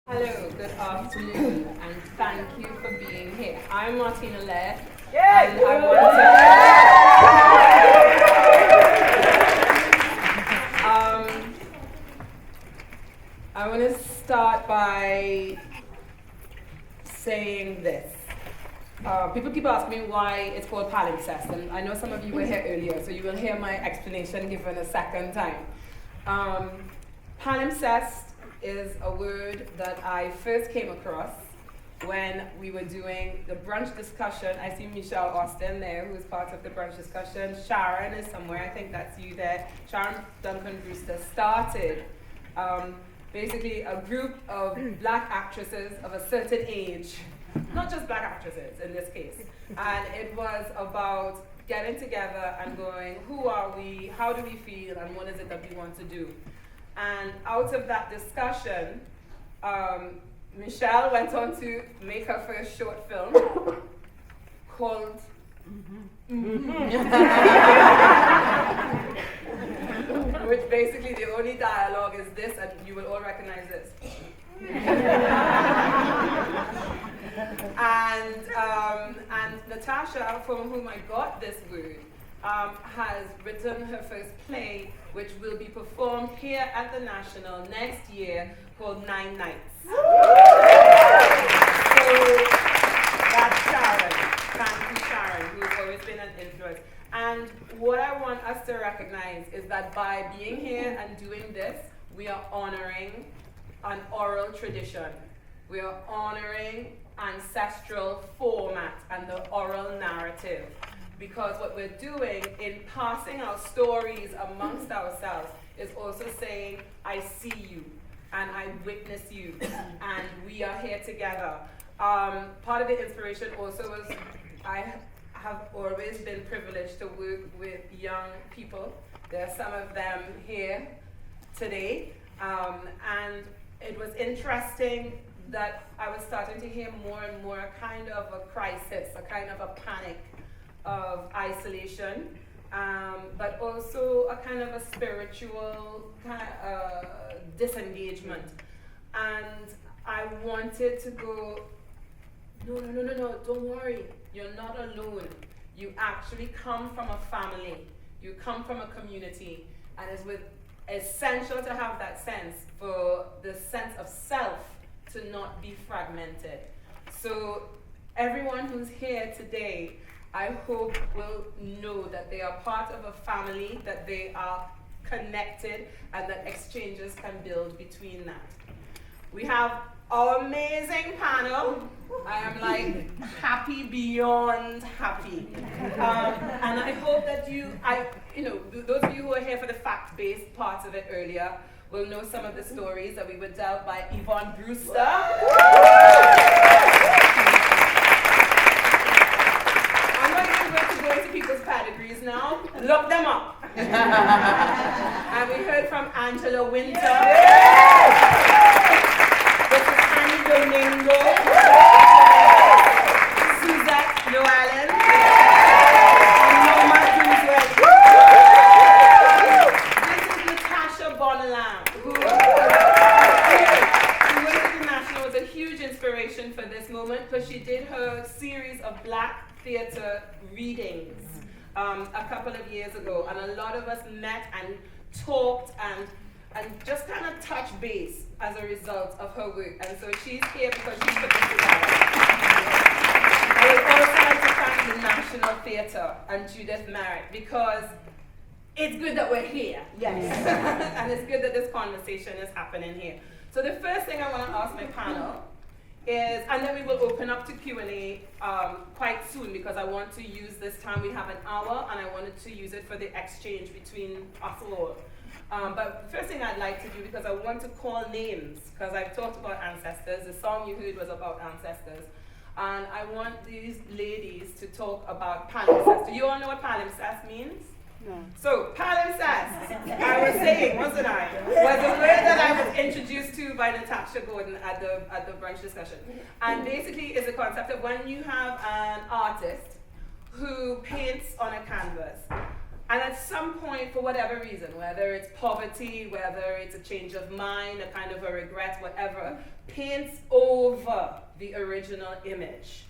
Hello, good afternoon, and thank you for being here. I'm Martina Laird, Yay! and I want to start by saying this. People keep asking me why it's called Palimpsest, and I know some of you were here earlier, so you will hear my explanation given a second time. Palimpsest is a word that I first came across when we were doing the brunch discussion. I see Michelle Austin there, who is part of the brunch discussion. Sharon is somewhere, I think that's you there. Sharon Duncan Brewster started basically a group of black actresses of a certain age, not just black actresses in this case, and it was about getting together and going, who are we, how do we feel, and what is it that we want to do? And out of that discussion, Michelle went on to make her first short film called which basically the only dialogue is this, and you will all recognize this. And Natasha, from whom I got this word, has written her first play, which will be performed here at the National next year, called 9 Nights. So that's Sharon. Thank you, Sharon, who's always been an influence. And what I want us to recognize is that by being here and doing this, we are honoring an oral tradition. We are honoring ancestral format and the oral narrative. Because what we're doing in passing our stories amongst ourselves is also saying, I see you, and I witness you, and we are here together. Part of the inspiration also was, I have always been privileged to work with young people. There are some of them here today, and it was interesting that I was starting to hear more and more a kind of a crisis, a kind of a panic of isolation, but also a kind of a spiritual kind of disengagement. And I wanted to go, no, don't worry, you're not alone. You actually come from a family, you come from a community, and it's essential to have that sense for the sense of self to not be fragmented. So everyone who's here today, I hope will know that they are part of a family, that they are connected, and that exchanges can build between that. We have our amazing panel. I am like happy beyond happy. And I hope that those of you who are here for the fact-based parts of it earlier will know some of the stories that we were dealt by Yvonne Brewster. People's pedigrees now. Look them up. And we heard from Angela Winter. This is Annie Domingo. Suzette Llewellyn. And Norma Duzwell. This is Natasha Bonnelame, who went to the National, was a huge inspiration for this moment because she did her series of black theatre readings a couple of years ago, and a lot of us met and talked and just kind of touched base as a result of her work. And so she's here because she's put this together. I would also like to thank the National Theatre and Judith Merritt, because it's good that we're here. Yes. And it's good that this conversation is happening here. So the first thing I want to ask my panel is, and then we will open up to Q&A quite soon, because I want to use this time, we have an hour, and I wanted to use it for the exchange between us all. But the first thing I'd like to do, because I want to call names, because I've talked about ancestors, the song you heard was about ancestors, and I want these ladies to talk about palimpsest. Do you all know what palimpsest means? No. So, palimpsest, I was saying, wasn't I, was a word that I was introduced to by Natasha Gordon at the brunch discussion. And basically it's a concept of when you have an artist who paints on a canvas, And at some point, for whatever reason, whether it's poverty, whether it's a change of mind, a kind of a regret, whatever, paints over the original image.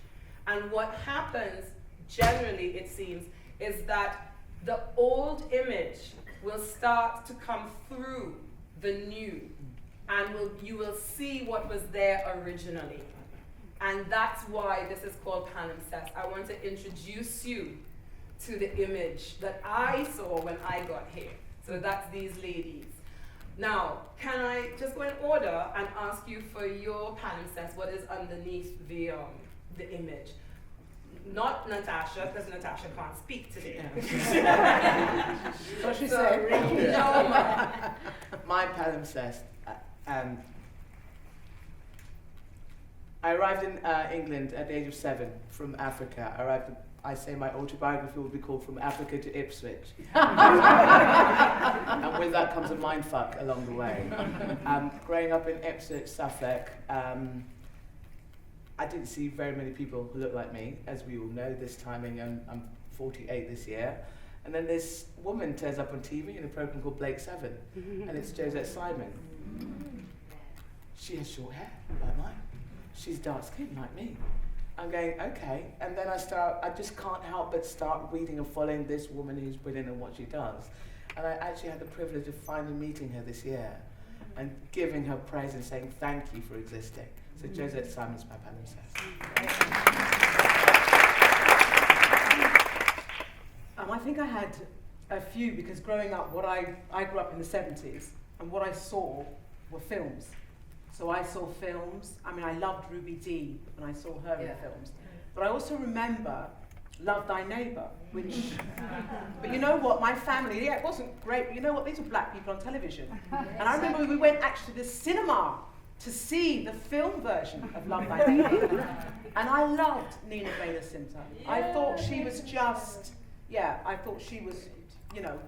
And what happens, generally it seems, is that the old image will start to come through the new, and you will see what was there originally. And that's why this is called Palimpsest. I want to introduce you to the image that I saw when I got here. So that's these ladies. Now, can I just go in order and ask you for your palimpsest, what is underneath the image? Not Natasha, because Natasha can't speak today. What she said. Yeah. My palimpsest. I arrived in England at the age of 7 from Africa. I say my autobiography will be called From Africa to Ipswich. And with that comes a mindfuck along the way. Growing up in Ipswich, Suffolk, I didn't see very many people who look like me, as we all know this timing, and I'm 48 this year. And then this woman turns up on TV in a program called Blake 7, and it's Judith Simon. She has short hair, like mine. She's dark skinned, like me. I'm going, okay, and then I just can't help but start reading and following this woman who's brilliant in what she does. And I actually had the privilege of finally meeting her this year and giving her praise and saying thank you for existing. So Josette Simon's my palimpsest. I think I had a few, because growing up, I grew up in the 70s, and what I saw were films. So I saw films. I mean, I loved Ruby Dee when I saw her in films. But I also remember Love Thy Neighbour, which, but you know what, my family, it wasn't great, but you know what, these were black people on television. And I remember we went actually to the cinema to see the film version of Love Thy Neighbour. And I loved Nina Baylor-Sinter. I thought she was just, I thought she was,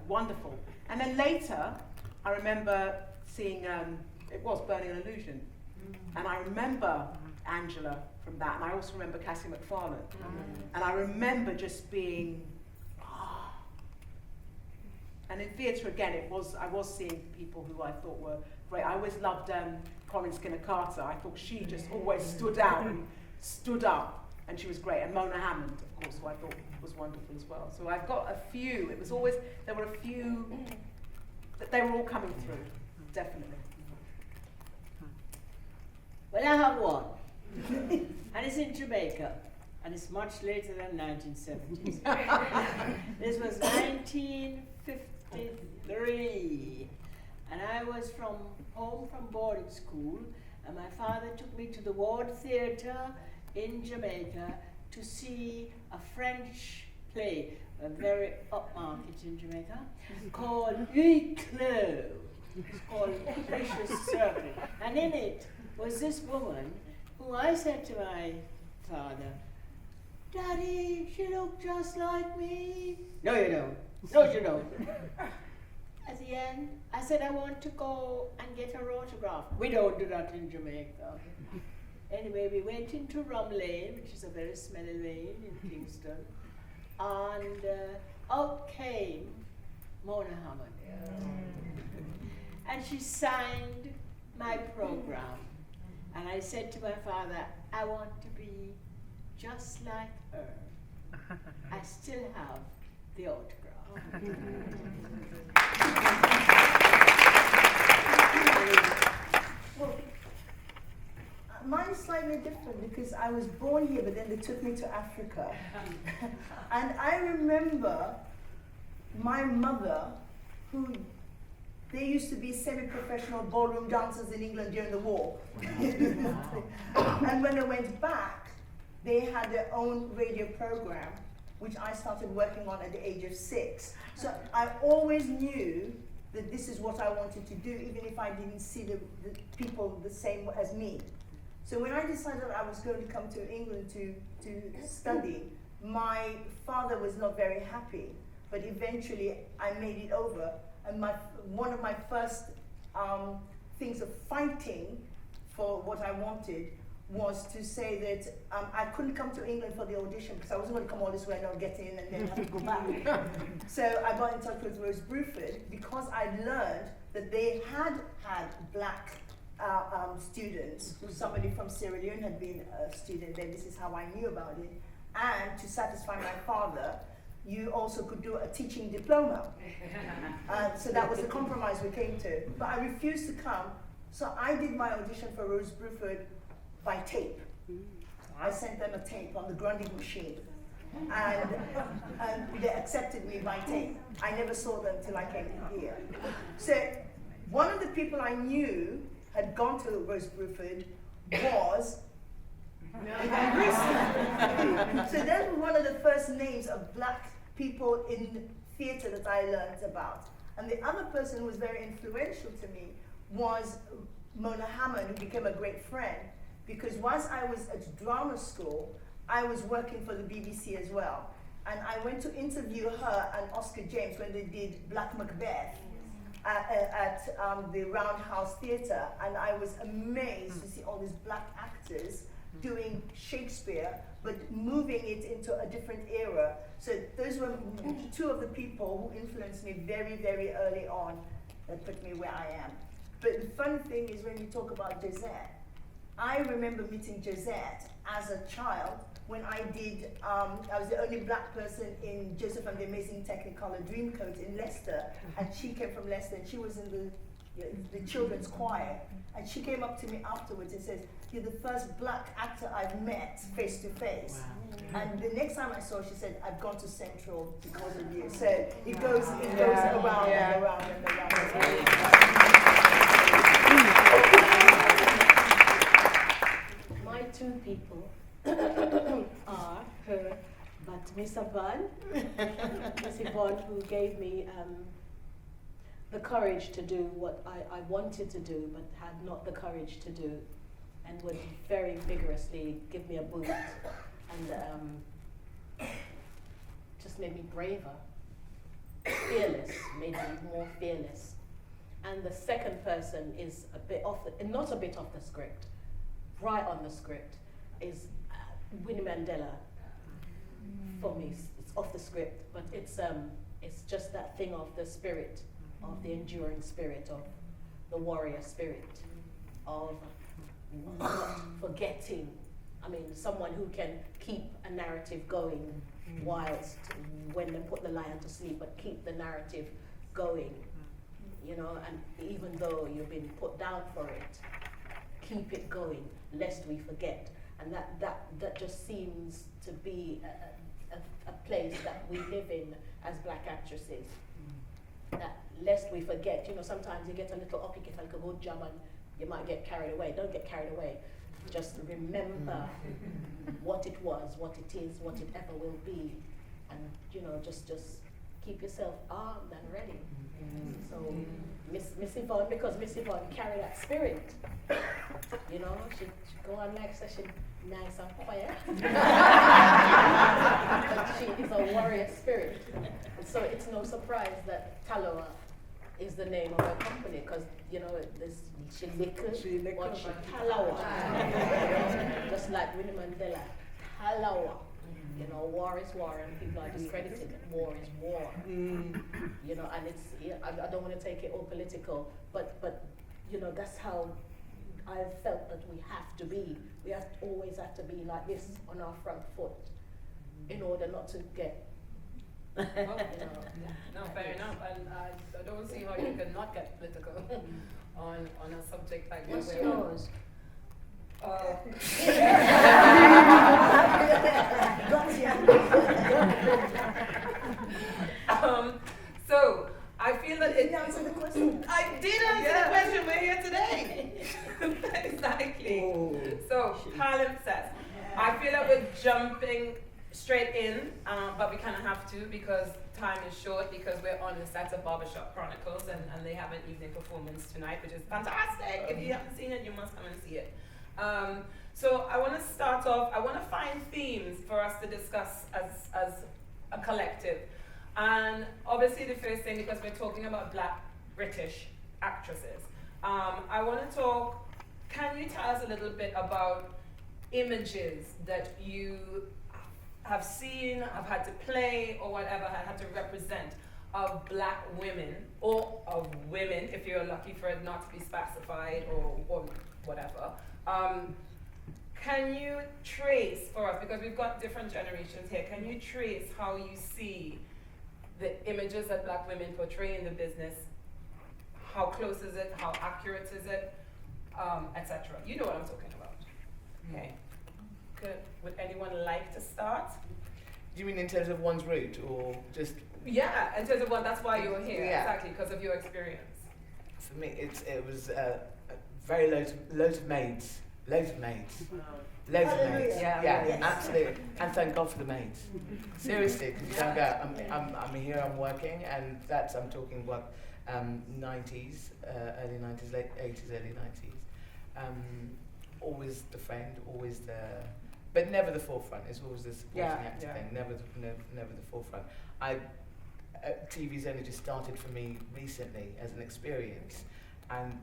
wonderful. And then later, I remember seeing, it was Burning an Illusion. And I remember Angela from that, and I also remember Cassie McFarlane. And I remember just being, And in theatre again, I was seeing people who I thought were great. I always loved Corinne Skinner-Carter. I thought she just always stood out and stood up, and she was great. And Mona Hammond, of course, who I thought was wonderful as well. So I've got a few. It was always, there were a few, that they were all coming through, definitely. Well, I have one, and it's in Jamaica, and it's much later than 1970s. This was 1953, and I was home from boarding school, and my father took me to the Ward Theatre in Jamaica to see a French play, a very upmarket in Jamaica, called Clos. It's called Vicious Circle, and in it was this woman who I said to my father, "Daddy, she looked just like me." "No, you don't. No, you don't." At the end, I said, "I want to go and get her autograph." "We don't do that in Jamaica." Anyway, we went into Rum Lane, which is a very smelly lane in Kingston, and out came Mona Hammond. And she signed my program. And I said to my father, "I want to be just like her." I still have the autograph. Well, mine's slightly different because I was born here, but then they took me to Africa. And I remember my mother, who they used to be semi-professional ballroom dancers in England during the war. And when they went back, they had their own radio program, which I started working on at the age of 6. So I always knew that this is what I wanted to do, even if I didn't see the people the same as me. So when I decided I was going to come to England to study, my father was not very happy, but eventually I made it over. And one of my first things of fighting for what I wanted was to say that I couldn't come to England for the audition because I wasn't going to come all this way and not get in and then have to go back. So I got in touch with Rose Bruford because I'd learned that they had black students. Somebody from Sierra Leone had been a student there. This is how I knew about it. And to satisfy my father, you also could do a teaching diploma. So that was the compromise we came to. But I refused to come, so I did my audition for Rose Bruford by tape. I sent them a tape on the Grundy machine. And they accepted me by tape. I never saw them till I came here. So one of the people I knew had gone to Rose Bruford was so that was one of the first names of black people in theatre that I learned about. And the other person who was very influential to me was Mona Hammond, who became a great friend, because once I was at drama school, I was working for the BBC as well. And I went to interview her and Oscar James when they did Black Macbeth at the Roundhouse Theatre, and I was amazed to see all these black actors doing Shakespeare, but moving it into a different era. So those were two of the people who influenced me very, very early on that put me where I am. But the fun thing is when you talk about Josette, I remember meeting Josette as a child when I did, I was the only black person in Joseph and the Amazing Technicolor Dreamcoat in Leicester, and she came from Leicester, and she was in the children's choir, and she came up to me afterwards and says, "You're the first black actor I've met face to face." And the next time I saw her, she said, "I've gone to Central because of you." So it goes around and around and around. My two people are her, but Miss Yvonne, who gave me the courage to do what I wanted to do, but had not the courage to do, and would very vigorously give me a boost, and just made me braver, fearless, made me more fearless. And the second person is a bit off, not a bit off the script, right on the script, is Winnie Mandela. For me, it's off the script, but it's just that thing of the spirit, of the enduring spirit, of the warrior spirit, of not forgetting. I mean, someone who can keep a narrative going whilst when they put the lion to sleep, but keep the narrative going, you know, and even though you've been put down for it, keep it going, lest we forget. And that just seems to be a place that we live in as black actresses. That lest we forget, you know, sometimes you get a little up, you get like a good jam and you might get carried away. Don't get carried away. Just remember what it was, what it is, what it ever will be. And, you know, just keep yourself armed and ready. So Miss Yvonne, because Miss Yvonne carry that spirit, you know, she go on like such a nice and quiet. But she is a warrior spirit. And so it's no surprise that Taloa is the name of her company, because, you know, there's she liquor, what she Taloa. Just like Winnie Mandela, Taloa. You know, war is war, and people are discredited. War is war. You know, and it's, I don't want to take it all political, but you know, that's how I felt that we have to be. We always have to be like this on our front foot in order not to get. No, fair enough. And I don't see how you can not get political on a subject like this. What's yours? So I feel that it. Answer the question. I did answer the question. We're here today. Exactly. Oh. So Palimpsest. I feel that we're jumping straight in, but we kind of have to because time is short, because we're on the set of Barbershop Chronicles and they have an evening performance tonight, which is fantastic. If you haven't seen it, you must come and see it. So I want to start off, I want to find themes for us to discuss as a collective. And obviously the first thing, because we're talking about black British actresses, I want to talk, can you tell us a little bit about images that you have seen, have had to play, or whatever, have had to represent of black women, or of women, if you're lucky for it not to be specified, or whatever. Can you trace for us, because we've got different generations here, can you trace how you see the images that black women portray in the business? How close is it? How accurate is it? Etc. You know what I'm talking about. Okay. Good. Would anyone like to start? Do you mean in terms of one's route, or just? Yeah, in terms of that's why you're here, Yeah. exactly, because of your experience. For me, it was very loads of maids. Loads of maids. Loads of maids. Yeah. Yes. Absolutely. And thank God for the maids. Seriously, because you don't go. I'm here. I'm working, and I'm talking about 90s, early 90s, late 80s, early 90s. Always the friend, always but never the forefront. It's always the supporting actor thing. Never the forefront. TV's only just started for me recently as an experience, and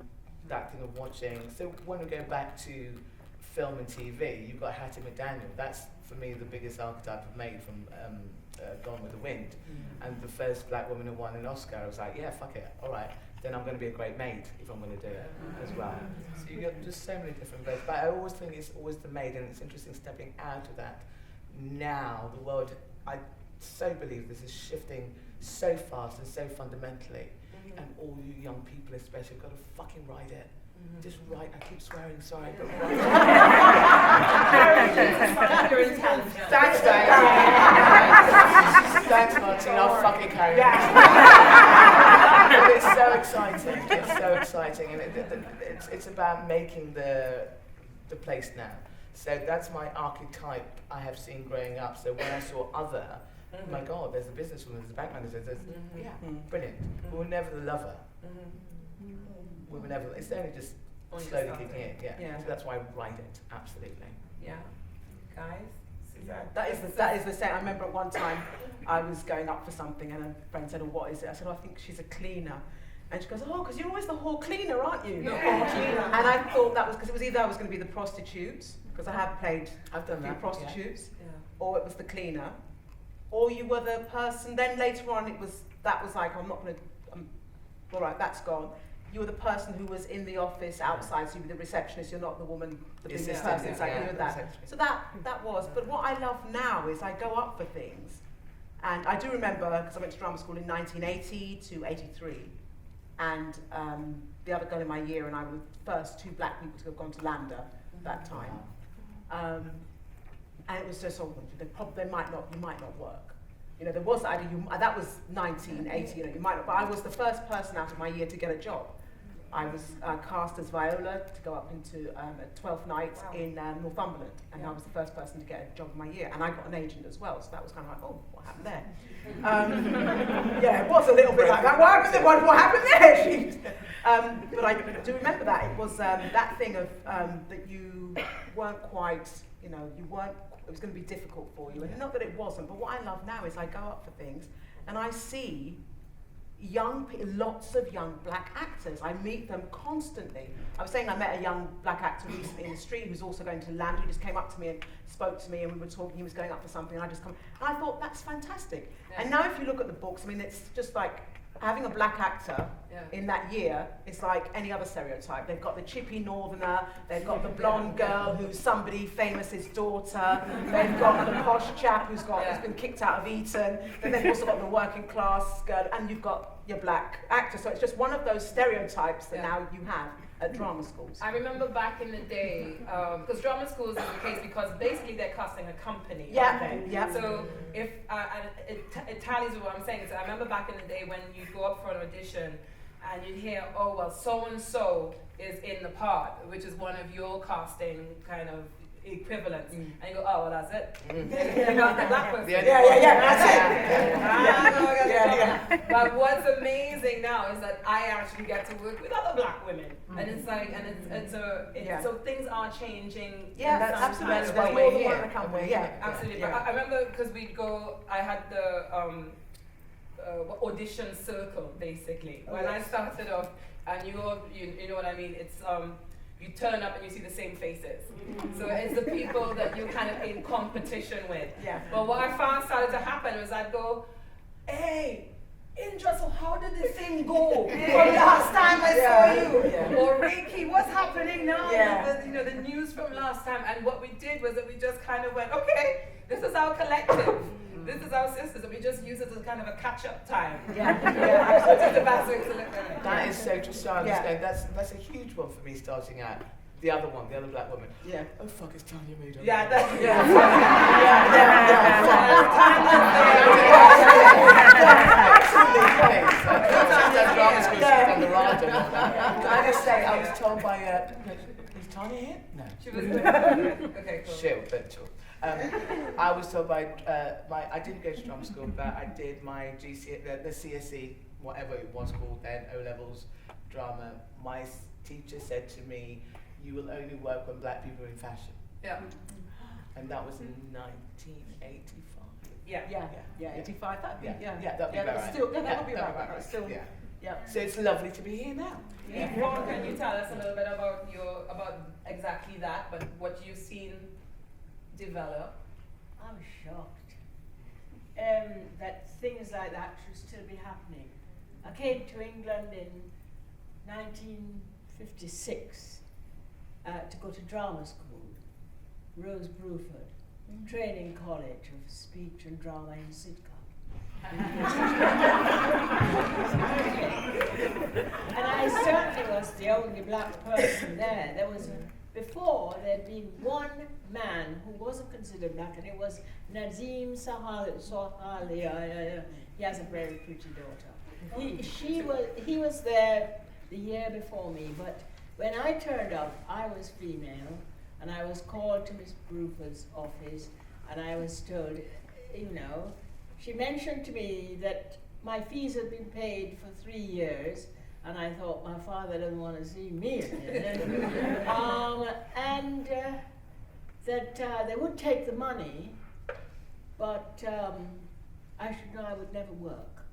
that thing of watching. So when we go back to film and TV, you've got Hattie McDaniel. That's for me the biggest archetype I've made from Gone with the Wind, and the first black woman who won an Oscar. I was like, yeah, fuck it, all right. Then I'm going to be a great maid if I'm going to do it as well. So you get just so many different ways. But I always think it's always the maid, and it's interesting stepping out of that. Now the world, I so believe this is shifting so fast and so fundamentally, and all you young people especially have got to fucking ride it. Just write. I keep swearing, sorry, but write. You're intelligent. Thanks, Dave. Thanks, Martina. I'll fucking carry on. But it's so exciting. It's so exciting, and it's about making the place now. So that's my archetype I have seen growing up. So when I saw other, oh my God, there's a businesswoman, there's a bank manager, brilliant. We were never the lover. We were never. It's only just slowly kicking in. Yeah. So that's why I write it. Absolutely. Yeah. Guys. That is the same. I remember at one time I was going up for something and a friend said, "Oh, what is it?" I said, "Oh, I think she's a cleaner." And she goes, "Oh, because you're always the hall cleaner, aren't you?" Yeah. And I thought that was because it was either I was going to be the prostitutes, because I have played I've done a few that, prostitutes, Yeah. or it was the cleaner, or you were the person. Then later on, that was like, I'm not going to. All right, that's gone. You were the person who was in the office outside, so you were the receptionist. You're not the woman, the business person. It's like you were that. So that was. But what I love now is I go up for things, and I do remember because I went to drama school in 1980 to 83, and the other girl in my year and I were the first two black people to have gone to LAMDA that time, and it was just they might not work. You know, there was that idea, that was 1980, you might not, but I was the first person out of my year to get a job. I was cast as Viola to go up into a 12th night in Northumberland, and I was the first person to get a job of my year, and I got an agent as well, so that was kind of like, oh, what happened there? Yeah, it was a little bit like that. What happened there? But I do remember that. It was that thing of that you weren't quite, it was going to be difficult for you. And not that it wasn't, but what I love now is I go up for things and I see lots of young black actors. I meet them constantly. I was saying I met a young black actor recently in the street who's also going to LAMDA. He just came up to me and spoke to me, and we were talking. He was going up for something, and I just come. And I thought, that's fantastic. Yeah. And now if you look at the books, it's just like having a black actor in that year is like any other stereotype. They've got the chippy northerner, they've got the blonde girl who's somebody famous's daughter, they've got the posh chap who's been kicked out of Eton, then they've also got the working class girl, and you've got your black actor. So it's just one of those stereotypes that now you have at drama schools. I remember back in the day, because drama schools is the case because basically they're casting a company. Yeah. So if it tallies with what I'm saying. So I remember back in the day when you go up for an audition and you hear, oh well, so and so is in the part, which is one of your casting kind of equivalents, and you go, oh well, that's it. You got the black person. That's it. But what's amazing now is that I actually get to work with other black women, and it's like, so things are changing. Yeah, that's absolutely. There's more than one that come with. Yeah, absolutely. But I remember because we'd go. I had the audition circle basically when I started off, and you know what I mean. It's you turn up and you see the same faces. So it's the people that you're kind of in competition with. Yeah. But what I found started to happen was I'd go, hey, Indra, so how did this thing go from last time I saw you? Yeah. Or Reiki, what's happening now? Yeah. The news from last time. And what we did was that we just kind of went, okay, this is our collective. This is our sisters, and we just use it as kind of a catch-up time. Yeah. Which is the best way to look at it. That is so true. So Yeah. that's a huge one for me starting out. The other one, the other black woman. Yeah. Oh fuck, it's Tanya Mead. Yeah, that's Can I just say, I was told by is Tanya here? No. She was okay, cool. She'll, but she'll. I was told by I didn't go to drama school, but I did my the CSE, whatever it was called then, O levels drama. My teacher said to me, "You will only work when black people are in fashion," Yeah. and that was in 1985. Yeah. Yeah, 85, that'd be, Yeah, that'd be about that's right. still, that Yeah, would be that'd right, be right, still, Yeah. yeah. So it's lovely to be here now. Yvonne, can you tell us a little bit about exactly that, but what you've seen develop? I'm shocked that things like that should still be happening. I came to England in 1956 to go to drama school, Rose Bruford, training college of speech and drama in sitcom. And I certainly was the only black person there. Before there'd been one man who wasn't considered black, and it was Nazim Sohaili. He has a very pretty daughter. He was there the year before me, but when I turned up, I was female, and I was called to Miss Bruford's office, and I was told, she mentioned to me that my fees had been paid for 3 years, and I thought my father didn't want to see me again. That they would take the money, but I should know I would never work.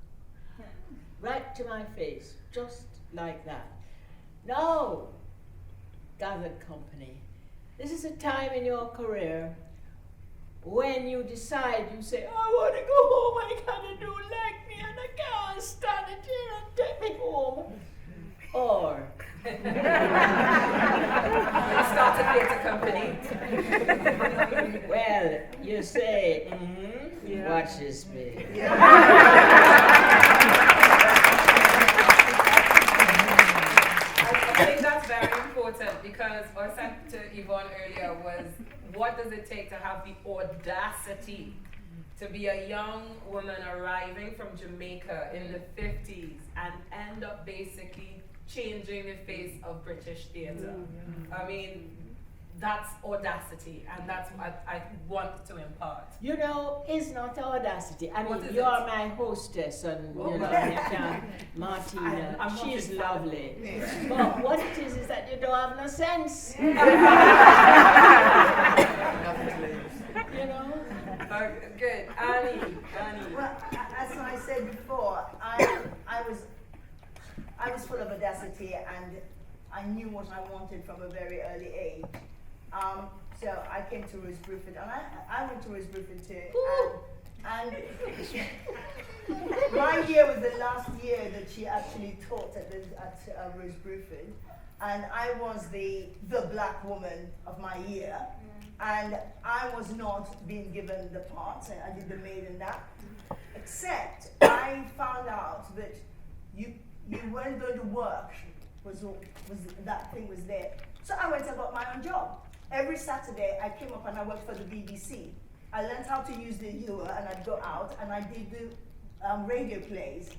Right to my face, just like that. No, gathered company. This is a time in your career when you decide, you say, I want to go home, I gotta do like me, and I can't stand it here and take me home. Or Start a theatre company. well, you say, watch this space. I think that's very important because what I said to Yvonne earlier was, what does it take to have the audacity to be a young woman arriving from Jamaica in the 50s and end up basically changing the face of British theatre? I mean, that's audacity, and that's what I want to impart. It's not audacity. I What mean, is you it? are my hostess, and Martina, I'm not she's this lovely. But what it is that you don't have no sense. Good. Annie. Well, as I said before, I was full of audacity, and I knew what I wanted from a very early age. So I came to Rose Bruford, and I went to Rose Bruford too. And my year was the last year that she actually taught at Rose Bruford, and I was the black woman of my year. And I was not being given the parts. I did the maid and that. Except I found out that you weren't going to work. That thing was there. So I went and got my own job. Every Saturday I came up and I worked for the BBC. I learned how to use the ewer, and I'd go out and I did the radio plays.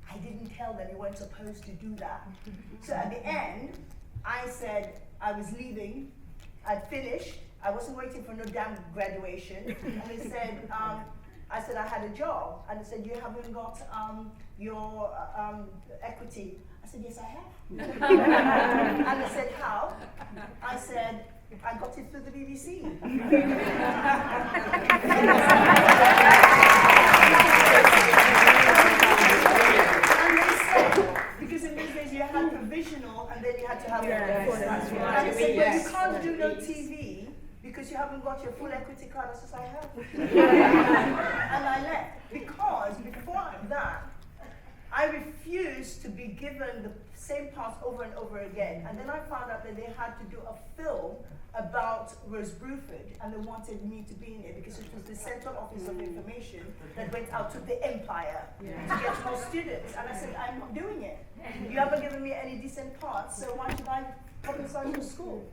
I didn't tell them you weren't supposed to do that. So at the end, I said I was leaving. I'd finished. I wasn't waiting for no damn graduation. And they said, I said I had a job. And they said, you haven't got your equity. I said, yes, I have. And they said, how? I said, I got it through the BBC. And they said, because in these days you had provisional, and then you had to have Yes, full. that's And right. they said, well, Yes. you can't do no TV because you haven't got your full equity card. I said, I have. And I left because before that, I refused to be given the same parts over and over again. And then I found out that they had to do a film about Rose Bruford, and they wanted me to be in it because it was the Central Office of Information that went out to the Empire to get more students. And I said, I'm not doing it. You haven't given me any decent parts, so why should I publicize your school?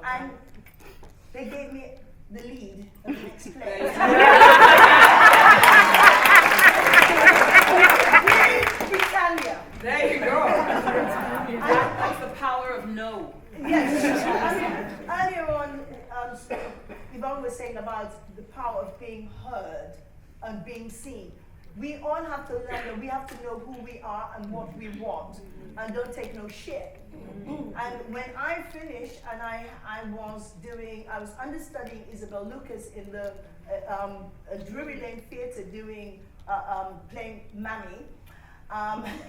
And they gave me the lead of the next play. Britannia. There you go. That's the power of no. Yes. I mean, earlier on, Yvonne was saying about the power of being heard and being seen. We all have to learn that we have to know who we are and what we want, and don't take no shit. And when I finished, and I was understudying Isabel Lucas in the Drury Lane Theatre doing playing Mammy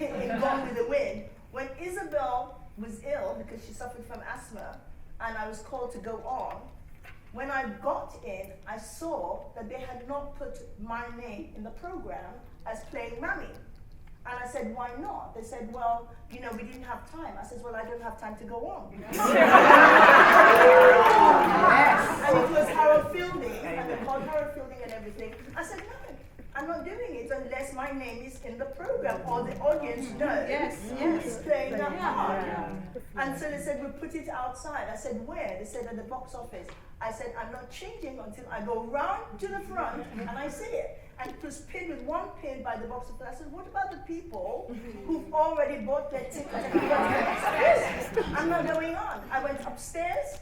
in Gone with the Wind. When Isabel was ill because she suffered from asthma, and I was called to go on, when I got in, I saw that they had not put my name in the program as playing Mammy. And I said, why not? They said, well, we didn't have time. I said, well, I don't have time to go on. And it was Harold Fielding, and they called Harold Fielding and everything. I said, no, I'm not doing it unless my name is in the program or the audience knows who's playing that part. And so they said, we'll put it outside. I said, where? They said, at the box office. I said, I'm not changing until I go round to the front and I see it. And it was pinned with one pin by the box office. I said, what about the people who've already bought their ticket and go to the box office? I'm not going on. I went upstairs,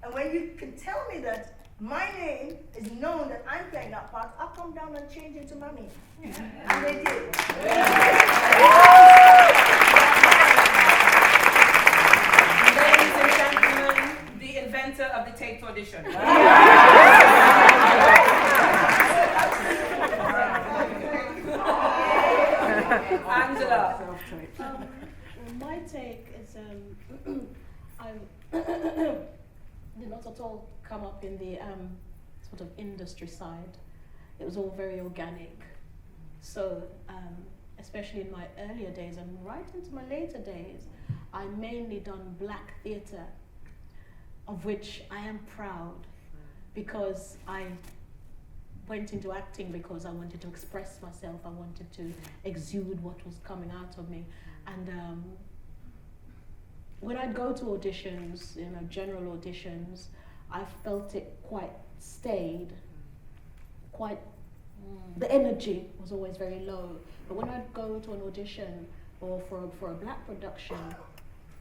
and when you can tell me that my name is known that I'm playing that part, I'll come down and change into Mammy. And they did. Ladies and gentlemen, the inventor of the taped audition. Angela. My take is I did not at all come up in the sort of industry side. It was all very organic. So especially in my earlier days and right into my later days, I mainly done black theatre, of which I am proud, because I went into acting because I wanted to express myself. I wanted to exude what was coming out of me. And when I'd go to auditions, general auditions, I felt it quite staid, the energy was always very low. But when I'd go to an audition or for a black production,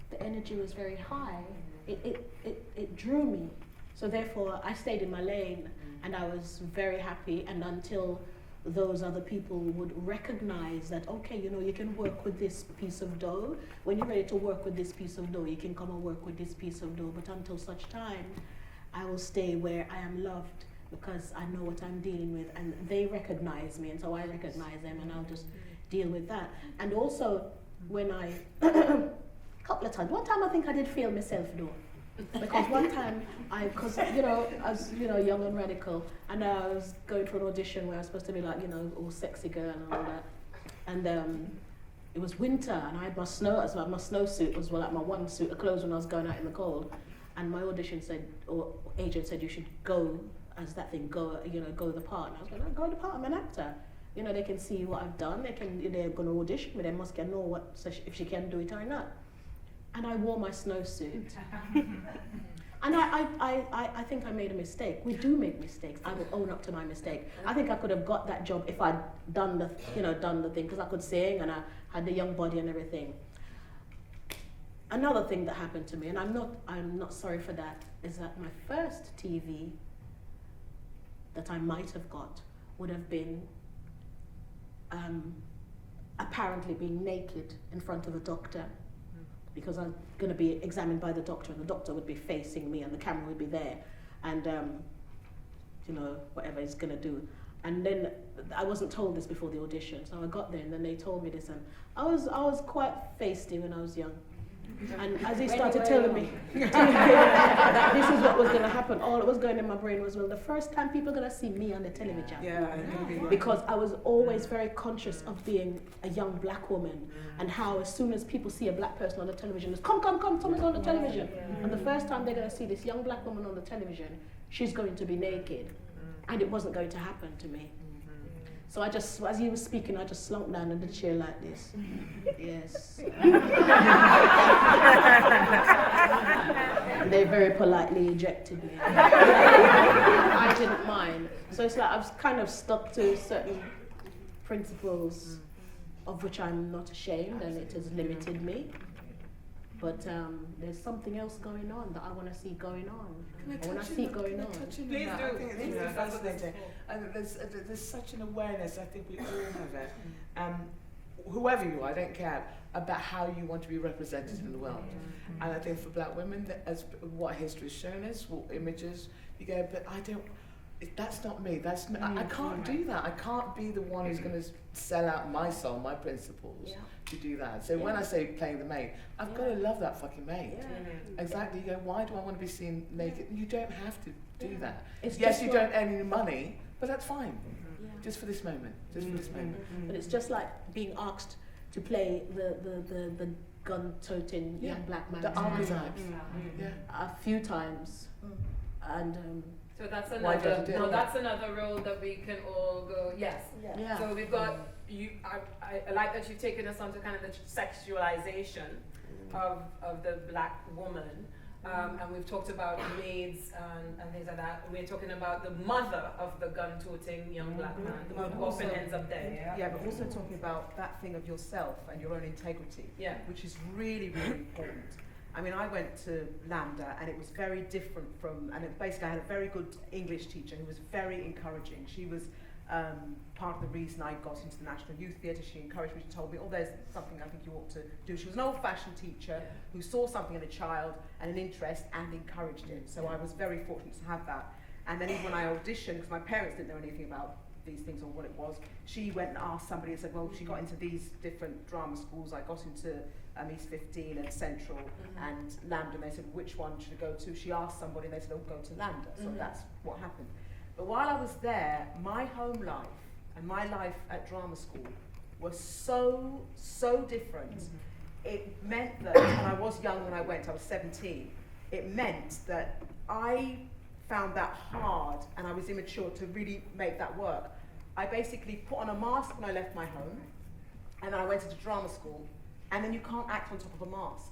the energy was very high. It drew me. So therefore, I stayed in my lane, and I was very happy. And until those other people would recognize that, okay, you can work with this piece of dough. When you're ready to work with this piece of dough, you can come and work with this piece of dough. But until such time, I will stay where I am loved, because I know what I'm dealing with, and they recognize me, and so I recognize them, and I'll just deal with that. And also, when I, a couple of times, one time I think I did feel myself though. Because one time, I was, young and radical, and I was going for an audition where I was supposed to be like, all sexy girl and all that. And it was winter, and I had my snowsuit was like my one suit of clothes when I was going out in the cold. And my audition said, or agent said, you should go as that thing, go the part. And I was like, go the part, I'm an actor. They can see what I've done, they're going to audition me, they must know if she can do it or not. And I wore my snowsuit. And I think I made a mistake. We do make mistakes. I will own up to my mistake. I think I could have got that job if I'd done the thing, because I could sing and I had the young body and everything. Another thing that happened to me, and I'm not sorry for that, is that my first TV that I might have got would have been apparently being naked in front of a doctor, because I'm going to be examined by the doctor, and the doctor would be facing me and the camera would be there, and whatever he's going to do. And then I wasn't told this before the audition, so I got there and then they told me this, and I was quite feisty when I was young. And as he started telling me that this is what was going to happen, all that was going in my brain was, well, the first time people are going to see me on the television. Because I was always very conscious of being a young black woman and how as soon as people see a black person on the television, it's come, someone's on the television. And the first time they're going to see this young black woman on the television, she's going to be naked. And it wasn't going to happen to me. So I just, as he was speaking, I just slumped down in the chair like this. Yes. And they very politely ejected me. I didn't mind. So it's like I've kind of stuck to certain principles of which I'm not ashamed, and it has limited me. But there's something else going on that I want to see going on. I want to see it going on. Please do. I think it's fascinating. And there's such an awareness, I think we all have it. Whoever you are, I don't care, about how you want to be represented in the world. And I think for black women, as what history has shown us, what images, you go, but I don't, that's not me. That's I can't do that. I can't be the one who's going to sell out my soul, my principles, to do that. So when I say playing the maid, I've got to love that fucking maid. Exactly. You go, why do I want to be seen naked? You don't have to do that. Yes, you don't earn any money, but that's fine. Just for this moment. Just for this moment. But it's just like being asked to play the gun-toting young black man. The archetypes. A few times, and. So that's another role that we can all go, yes. Yeah. So we've got, I like that you've taken us onto kind of the sexualization of the black woman. And we've talked about maids and things like that. We're talking about the mother of the gun-toting young black man who often ends up dead. Yeah, but also talking about that thing of yourself and your own integrity, which is really, really important. I mean, I went to Lambda and it was very different from, and basically I had a very good English teacher who was very encouraging. She was part of the reason I got into the National Youth Theatre. She encouraged me, she told me, oh, there's something I think you ought to do. She was an old-fashioned teacher who saw something in a child and an interest and encouraged it. So I was very fortunate to have that. And then even when I auditioned, because my parents didn't know anything about these things or what it was, she went and asked somebody and said, well, she got into these different drama schools. I got into East 15 and Central and Lambda, and they said, which one should I go to? She asked somebody and they said, oh, go to Lambda. So that's what happened. But while I was there, my home life and my life at drama school was so different. It meant that, and I was young when I went, I was 17, it meant that I found that hard and I was immature to really make that work. I basically put on a mask when I left my home, and then I went into drama school, and then you can't act on top of a mask.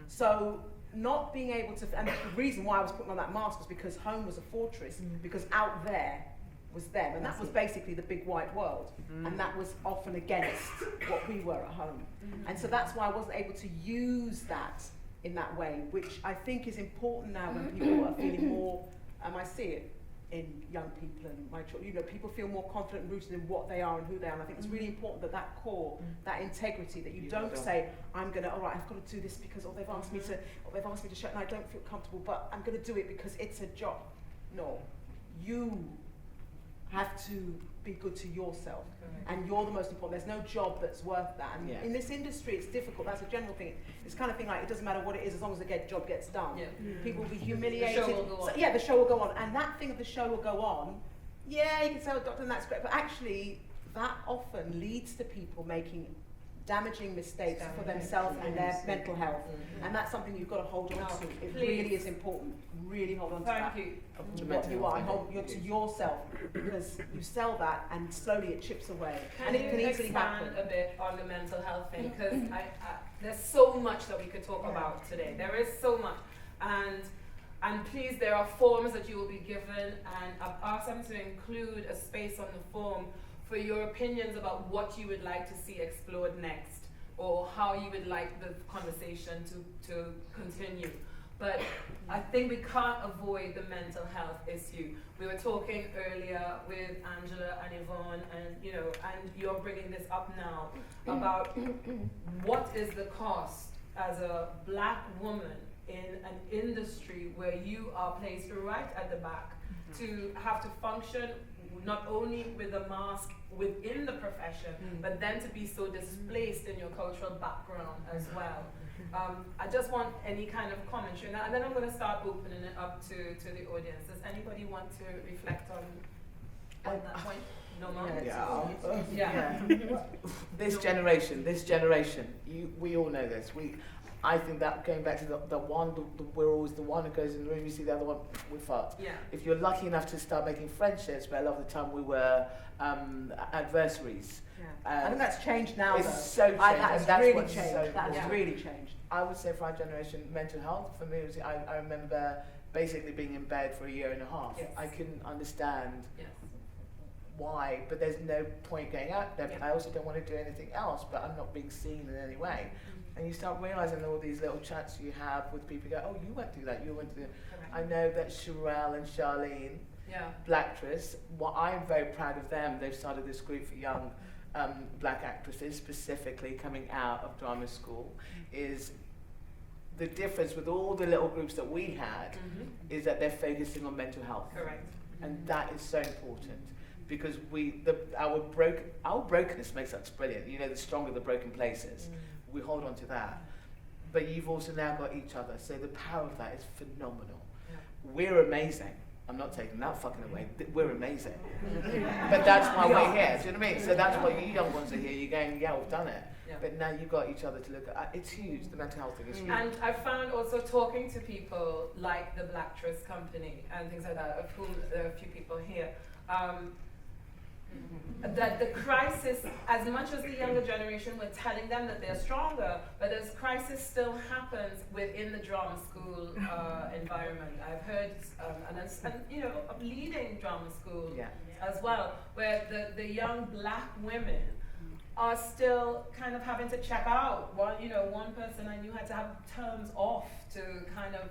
So not being able to, and the reason why I was putting on that mask was because home was a fortress, because out there was them, and that was basically the big white world, and that was often against what we were at home. And so that's why I wasn't able to use that in that way, which I think is important now when people are feeling more, I see it in young people and my children, people feel more confident and rooted in what they are and who they are. And I think it's really important that that core, that integrity, that you don't say, I'm gonna, all right, I've got to do this because they've asked me to, or they've asked me to show, and I don't feel comfortable, but I'm gonna do it because it's a job. No, you have to be good to yourself, and you're the most important. There's no job that's worth that. And in this industry, it's difficult. That's a general thing. It's kind of thing like it doesn't matter what it is as long as the job gets done. People will be humiliated. The show will go on. So, the show will go on, and that thing of the show will go on. Yeah, you can say, "Oh, doctor, and that's great," but actually, that often leads to people making damaging mistakes for themselves and their mental health, and that's something you've got to hold on to. It really is important. Really hold on to that. Thank you. To what you are, and hold to yourself, because you sell that and slowly it chips away. And it can easily happen. A bit on the mental health thing, because there's so much that we could talk about today. There is so much, and please, there are forms that you will be given, and I've asked them to include a space on the form for your opinions about what you would like to see explored next, or how you would like the conversation to continue. But I think we can't avoid the mental health issue. We were talking earlier with Angela and Yvonne, and and you're bringing this up now about what is the cost as a black woman in an industry where you are placed right at the back to have to function not only with a mask within the profession, but then to be so displaced in your cultural background as well. I just want any kind of commentary, and then I'm going to start opening it up to the audience. Does anybody want to reflect on that point? No more? Yeah. This generation, we all know this. I think that going back to we're always the one who goes in the room, you see the other one, we fart. Yeah. If you're lucky enough to start making friendships, but a lot of the time we were adversaries. I think that's changed now. It's though. so changed, That has and that's really what's changed. so That has important. really changed. I would say for our generation, mental health for me was, I remember basically being in bed for a year and a half. Yes. I couldn't understand Yes. why, but there's no point going out there. Yeah. I also don't want to do anything else, but I'm not being seen in any way. And you start realizing all these little chats you have with people. You go, oh, you went through that, you went through that. Correct. I know that Sherelle and Charlene, Yeah. Blacktress, I'm very proud of them. They've started this group for young black actresses, specifically coming out of drama school. Is the difference with all the little groups that we had is that they're focusing on mental health. Correct. And that is so important, because our brokenness makes us brilliant. You know, the stronger the broken places, we hold on to that. But you've also now got each other, so the power of that is phenomenal. Yeah. We're amazing. I'm not taking that fucking away. We're amazing. But that's why we're here. Do you know what I mean? So that's why you young ones are here. You're going, yeah, we've done it. Yeah. But now you've got each other to look at. It's huge. The mental health thing is huge. And I found also talking to people like the Blacktress Company and things like that, of whom there are a few people here, that the crisis, as much as the younger generation, we're telling them that they're stronger, but this crisis still happens within the drama school environment. I've heard, and you know, of leading drama school as well, where the young black women are still kind of having to check out. One person I knew had to have terms off to kind of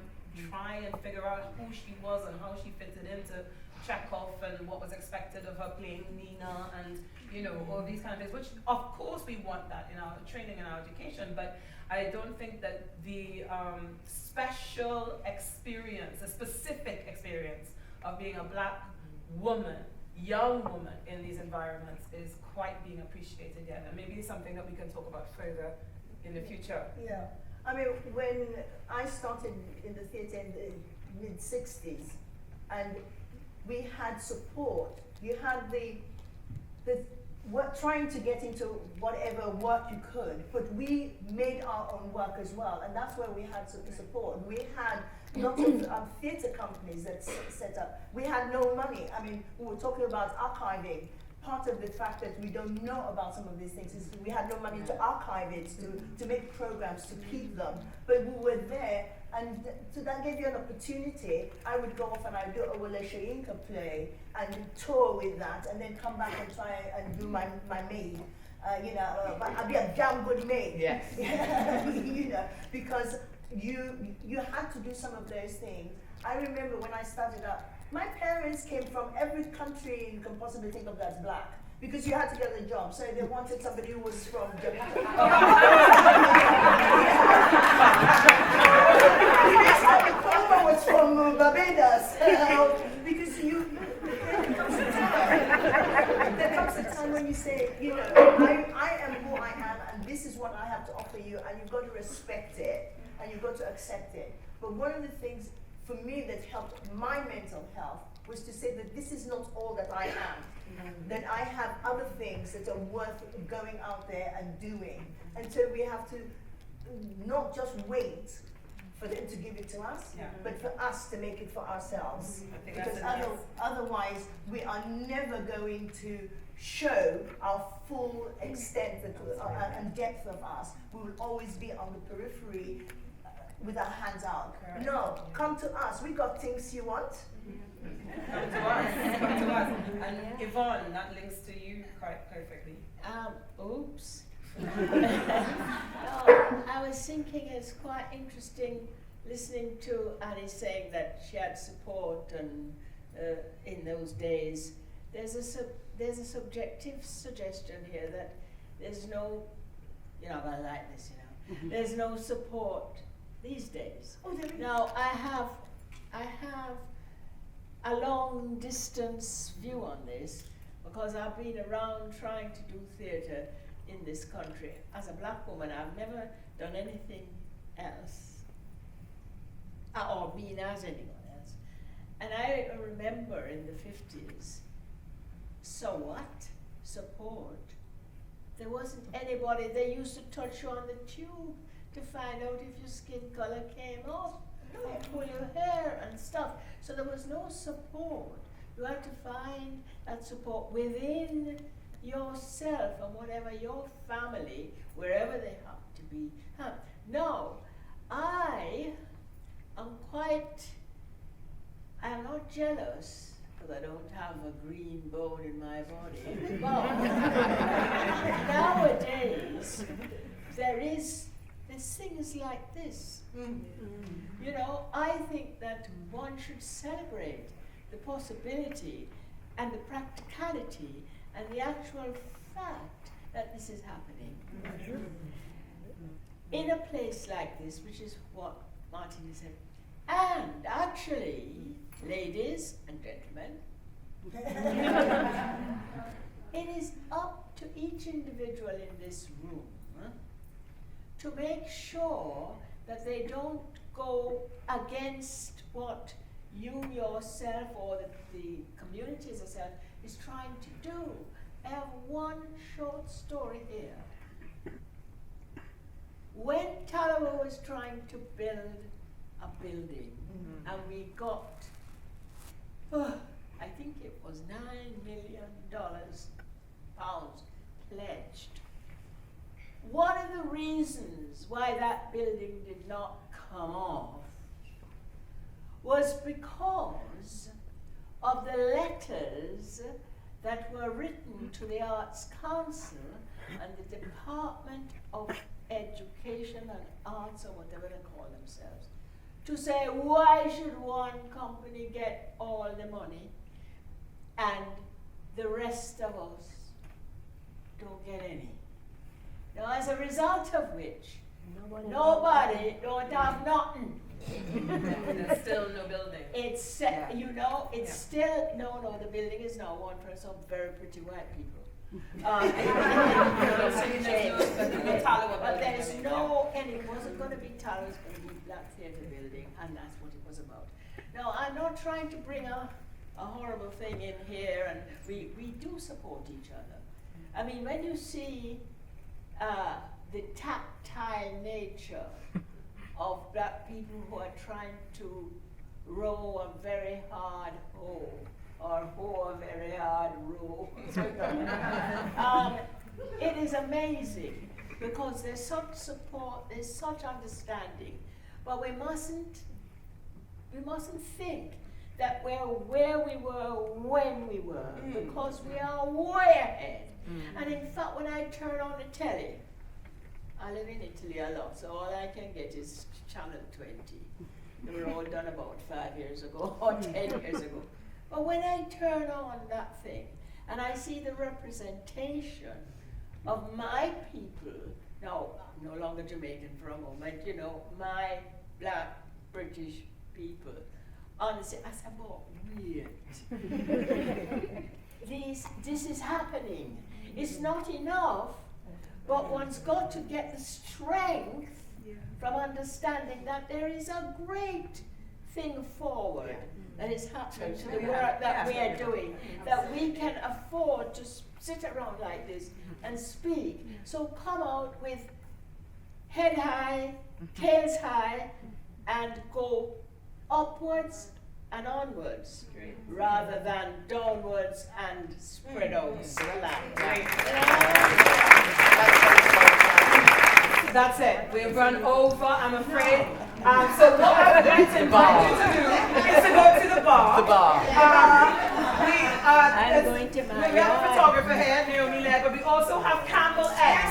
try and figure out who she was and how she fitted into Chekhov and what was expected of her playing Nina and, you know, all these kind of things, which of course we want that in our training and our education, but I don't think that the special experience, the specific experience of being a black woman, young woman in these environments is quite being appreciated yet, and maybe it's something that we can talk about further in the future. Yeah, I mean, when I started in the theatre in the mid-60s, and we had support, you had the trying to get into whatever work you could, but we made our own work as well, and that's where we had support. We had lots of theatre companies that set up. We had no money. I mean, we were talking about archiving. Part of the fact that we don't know about some of these things is we had no money to archive it, to make programs, to keep them. But we were there, and so that gave you an opportunity. I would go off and I would do a Wallace Inca play and tour with that, and then come back and try and do my maid. I'd be a damn good maid. Yes. Because you had to do some of those things. I remember when I started up, my parents came from every country you can possibly think of that's black, because you had to get a job. So they wanted somebody who was from Japan. Papa was from Barbados. Because there comes a time when you say, I am who I am, and this is what I have to offer you, and you've got to respect it, and you've got to accept it. But one of the things for me that helped my mental health was to say that this is not all that I am, that I have other things that are worth going out there and doing. And so we have to not just wait for them to give it to us, but for us to make it for ourselves. Because otherwise we are never going to show our full extent and depth of us. We will always be on the periphery with our hands out. Correct. No, come to us. We got things you want. Come to us. And Yvonne, that links to you quite perfectly. Oops. No, I was thinking it's quite interesting listening to Annie saying that she had support and in those days. There's a subjective suggestion here that there's no, I like this, there's no support these days. Now I have a long distance view on this, because I've been around trying to do theatre in this country. As a black woman, I've never done anything else, or being as anyone else. And I remember in the 50s, so what? Support. There wasn't anybody. They used to touch you on the tube to find out if your skin color came off, and pull your hair and stuff. So there was no support. You had to find that support within yourself and whatever your family, wherever they happen to be. Now, I am not jealous because I don't have a green bone in my body. But nowadays, there's things like this. You know, I think that one should celebrate the possibility and the practicality and the actual fact that this is happening. In a place like this, which is what Martina said, and actually, ladies and gentlemen, it is up to each individual in this room to make sure that they don't go against what you yourself or the community as itself is trying to do. I have one short story here. When Tallow was trying to build a building, and we got, I think it was $9 million pounds pledged. One of the reasons why that building did not come off was because of the letters that were written to the Arts Council and the Department of Education and Arts, or whatever they call themselves, to say, why should one company get all the money and the rest of us don't get any? Now, as a result of which, nobody don't have nothing. There's still no building. It's still, no, the building is now one for some very pretty white people. But there's and it wasn't going to be Tallow, it was going to be Black Theatre Building, and that's what it was about. Now, I'm not trying to bring a horrible thing in here, and we do support each other. I mean, when you see the tactile nature of Black people who are trying to row a very hard hoe, or hoe a very hard row. It is amazing because there's such support, there's such understanding, but we mustn't think that we're where we were when we were, because we are way ahead. And in fact, when I turn on the telly, I live in Italy a lot, so all I can get is Channel 20. They were all done about 5 years ago or 10 years ago. But when I turn on that thing and I see the representation of my people, now I'm no longer Jamaican for a moment, you know, my Black British people, honestly, I said, oh, weird. This is happening. It's not enough, but one's got to get the strength from understanding that there is a great thing forward that is happening to the work that we are doing, that we can afford to sit around like this and speak. So come out with head high, tails high, and go upwards and onwards, rather than downwards and spread out flat. That's it. We've run over, I'm afraid. So what I would like to invite you to do is to go to the bar. The bar. I'm going to my we have a photographer here, Naomi Laird, but we also have Campbell X.